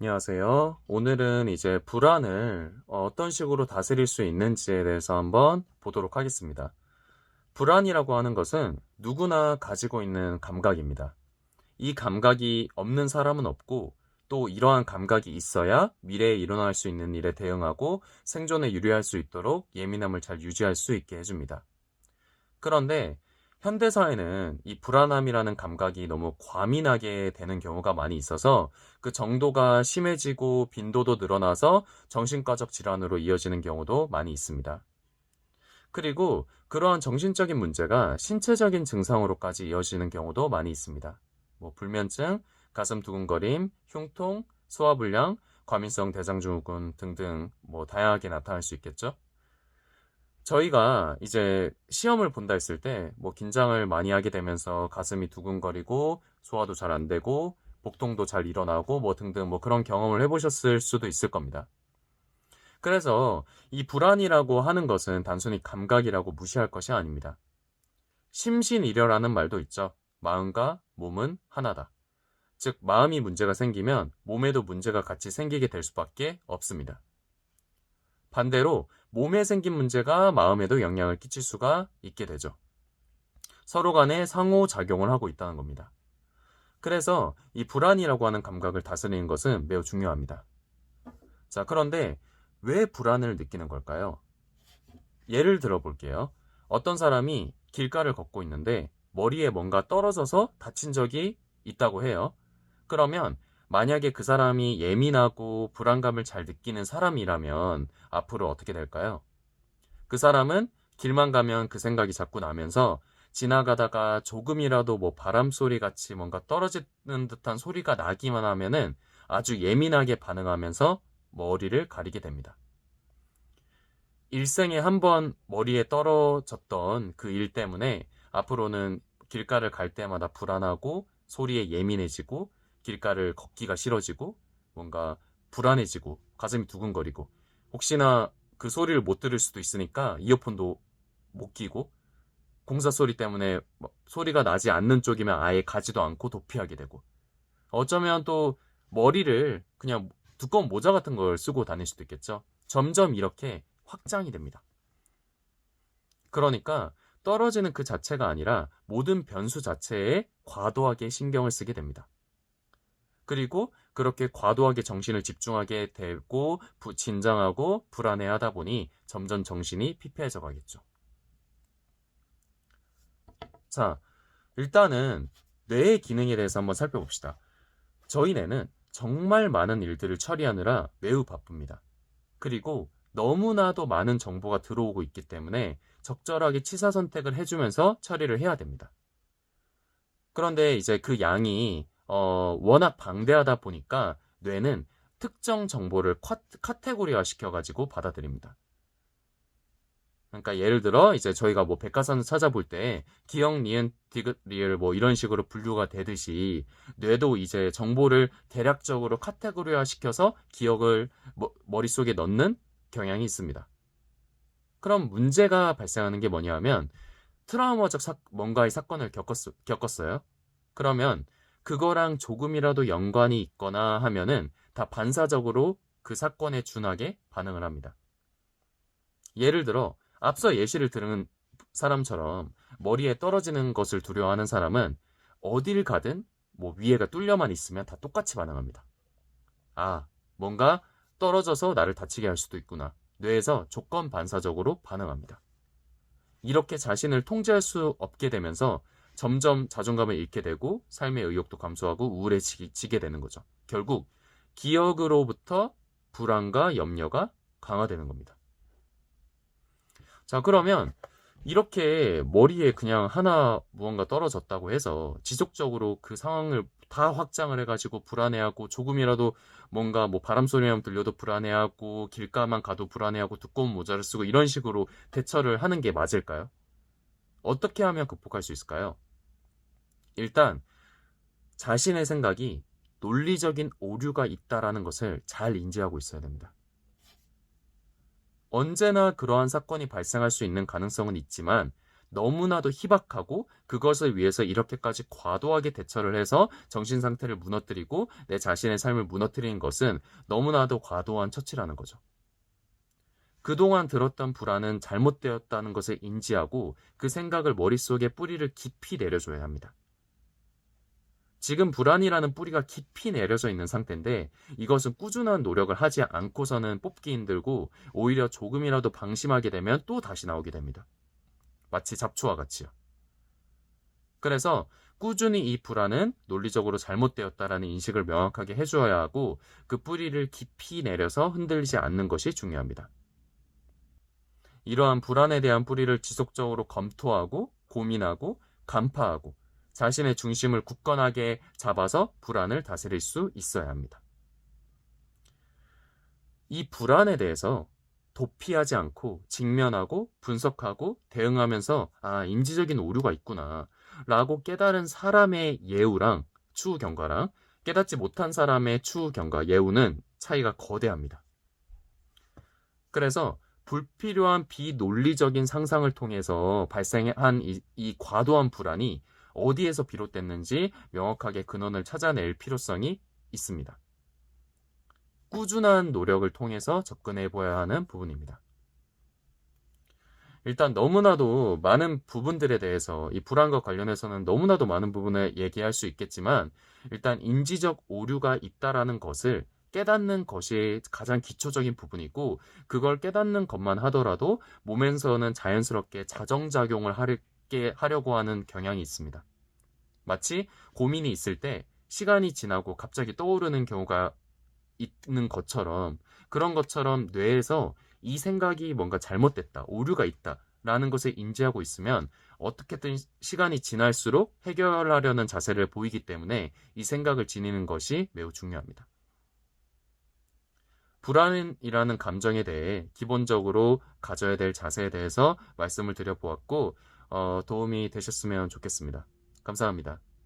안녕하세요. 오늘은 이제 불안을 어떤 식으로 다스릴 수 있는지에 대해서 한번 보도록 하겠습니다. 불안이라고 하는 것은 누구나 가지고 있는 감각입니다. 이 감각이 없는 사람은 없고 또 이러한 감각이 있어야 미래에 일어날 수 있는 일에 대응하고 생존에 유리할 수 있도록 예민함을 잘 유지할 수 있게 해줍니다. 그런데 현대사회는 이 불안함이라는 감각이 너무 과민하게 되는 경우가 많이 있어서 그 정도가 심해지고 빈도도 늘어나서 정신과적 질환으로 이어지는 경우도 많이 있습니다. 그리고 그러한 정신적인 문제가 신체적인 증상으로까지 이어지는 경우도 많이 있습니다. 불면증, 가슴 두근거림, 흉통, 소화불량, 과민성 대장증후군 등등 다양하게 나타날 수 있겠죠. 저희가 이제 시험을 본다 했을 때 긴장을 많이 하게 되면서 가슴이 두근거리고 소화도 잘 안 되고 복통도 잘 일어나고 등등 그런 경험을 해보셨을 수도 있을 겁니다. 그래서 이 불안이라고 하는 것은 단순히 감각이라고 무시할 것이 아닙니다. 심신일여라는 말도 있죠. 마음과 몸은 하나다. 즉 마음이 문제가 생기면 몸에도 문제가 같이 생기게 될 수밖에 없습니다. 반대로 몸에 생긴 문제가 마음에도 영향을 끼칠 수가 있게 되죠. 서로 간에 상호작용을 하고 있다는 겁니다. 그래서 이 불안이라고 하는 감각을 다스리는 것은 매우 중요합니다. 자, 그런데 왜 불안을 느끼는 걸까요? 예를 들어 볼게요. 어떤 사람이 길가를 걷고 있는데 머리에 뭔가 떨어져서 다친 적이 있다고 해요. 그러면 만약에 그 사람이 예민하고 불안감을 잘 느끼는 사람이라면 앞으로 어떻게 될까요? 그 사람은 길만 가면 그 생각이 자꾸 나면서 지나가다가 조금이라도 바람 소리 같이 뭔가 떨어지는 듯한 소리가 나기만 하면은 아주 예민하게 반응하면서 머리를 가리게 됩니다. 일생에 한 번 머리에 떨어졌던 그 일 때문에 앞으로는 길가를 갈 때마다 불안하고 소리에 예민해지고 길가를 걷기가 싫어지고 뭔가 불안해지고 가슴이 두근거리고 혹시나 그 소리를 못 들을 수도 있으니까 이어폰도 못 끼고 공사 소리 때문에 소리가 나지 않는 쪽이면 아예 가지도 않고 도피하게 되고 어쩌면 또 머리를 그냥 두꺼운 모자 같은 걸 쓰고 다닐 수도 있겠죠. 점점 이렇게 확장이 됩니다. 그러니까 떨어지는 그 자체가 아니라 모든 변수 자체에 과도하게 신경을 쓰게 됩니다. 그리고 그렇게 과도하게 정신을 집중하게 되고 긴장하고 불안해하다 보니 점점 정신이 피폐해져 가겠죠. 자, 일단은 뇌의 기능에 대해서 한번 살펴봅시다. 저희 뇌는 정말 많은 일들을 처리하느라 매우 바쁩니다. 그리고 너무나도 많은 정보가 들어오고 있기 때문에 적절하게 취사 선택을 해주면서 처리를 해야 됩니다. 그런데 이제 그 양이 워낙 방대하다 보니까 뇌는 특정 정보를 카테고리화 시켜가지고 받아들입니다. 그러니까 예를 들어 이제 저희가 백과사전 찾아볼 때 기억, 니은, 디귿, 리을 이런 식으로 분류가 되듯이 뇌도 이제 정보를 대략적으로 카테고리화 시켜서 기억을 머릿속에 넣는 경향이 있습니다. 그럼 문제가 발생하는 게 뭐냐 하면 트라우마적 뭔가의 사건을 겪었어요. 그러면 그거랑 조금이라도 연관이 있거나 하면은 다 반사적으로 그 사건에 준하게 반응을 합니다. 예를 들어 앞서 예시를 들은 사람처럼 머리에 떨어지는 것을 두려워하는 사람은 어딜 가든 위에가 뚫려만 있으면 다 똑같이 반응합니다. 아, 뭔가 떨어져서 나를 다치게 할 수도 있구나. 뇌에서 조건 반사적으로 반응합니다. 이렇게 자신을 통제할 수 없게 되면서 점점 자존감을 잃게 되고 삶의 의욕도 감소하고 우울해지게 되는 거죠. 결국 기억으로부터 불안과 염려가 강화되는 겁니다. 자, 그러면 이렇게 머리에 그냥 하나 무언가 떨어졌다고 해서 지속적으로 그 상황을 다 확장을 해가지고 불안해하고 조금이라도 뭔가 바람 소리만 들려도 불안해하고 길가만 가도 불안해하고 두꺼운 모자를 쓰고 이런 식으로 대처를 하는 게 맞을까요? 어떻게 하면 극복할 수 있을까요? 일단 자신의 생각이 논리적인 오류가 있다라는 것을 잘 인지하고 있어야 됩니다. 언제나 그러한 사건이 발생할 수 있는 가능성은 있지만 너무나도 희박하고 그것을 위해서 이렇게까지 과도하게 대처를 해서 정신 상태를 무너뜨리고 내 자신의 삶을 무너뜨리는 것은 너무나도 과도한 처치라는 거죠. 그동안 들었던 불안은 잘못되었다는 것을 인지하고 그 생각을 머릿속에 뿌리를 깊이 내려줘야 합니다. 지금 불안이라는 뿌리가 깊이 내려져 있는 상태인데 이것은 꾸준한 노력을 하지 않고서는 뽑기 힘들고 오히려 조금이라도 방심하게 되면 또 다시 나오게 됩니다. 마치 잡초와 같이요. 그래서 꾸준히 이 불안은 논리적으로 잘못되었다라는 인식을 명확하게 해주어야 하고 그 뿌리를 깊이 내려서 흔들리지 않는 것이 중요합니다. 이러한 불안에 대한 뿌리를 지속적으로 검토하고 고민하고 간파하고 자신의 중심을 굳건하게 잡아서 불안을 다스릴 수 있어야 합니다. 이 불안에 대해서 도피하지 않고 직면하고 분석하고 대응하면서 인지적인 오류가 있구나 라고 깨달은 사람의 예우랑 추후 경과랑 깨닫지 못한 사람의 추후 경과 예우는 차이가 거대합니다. 그래서 불필요한 비논리적인 상상을 통해서 발생한 이 과도한 불안이 어디에서 비롯됐는지 명확하게 근원을 찾아낼 필요성이 있습니다. 꾸준한 노력을 통해서 접근해 보아야 하는 부분입니다. 일단 너무나도 많은 부분들에 대해서 이 불안과 관련해서는 너무나도 많은 부분을 얘기할 수 있겠지만 일단 인지적 오류가 있다라는 것을 깨닫는 것이 가장 기초적인 부분이고 그걸 깨닫는 것만 하더라도 몸에서는 자연스럽게 자정작용을 하려고 하는 경향이 있습니다. 마치 고민이 있을 때 시간이 지나고 갑자기 떠오르는 경우가 있는 것처럼 그런 것처럼 뇌에서 이 생각이 뭔가 잘못됐다, 오류가 있다 라는 것을 인지하고 있으면 어떻게든 시간이 지날수록 해결하려는 자세를 보이기 때문에 이 생각을 지니는 것이 매우 중요합니다. 불안이라는 감정에 대해 기본적으로 가져야 될 자세에 대해서 말씀을 드려보았고 도움이 되셨으면 좋겠습니다. 감사합니다.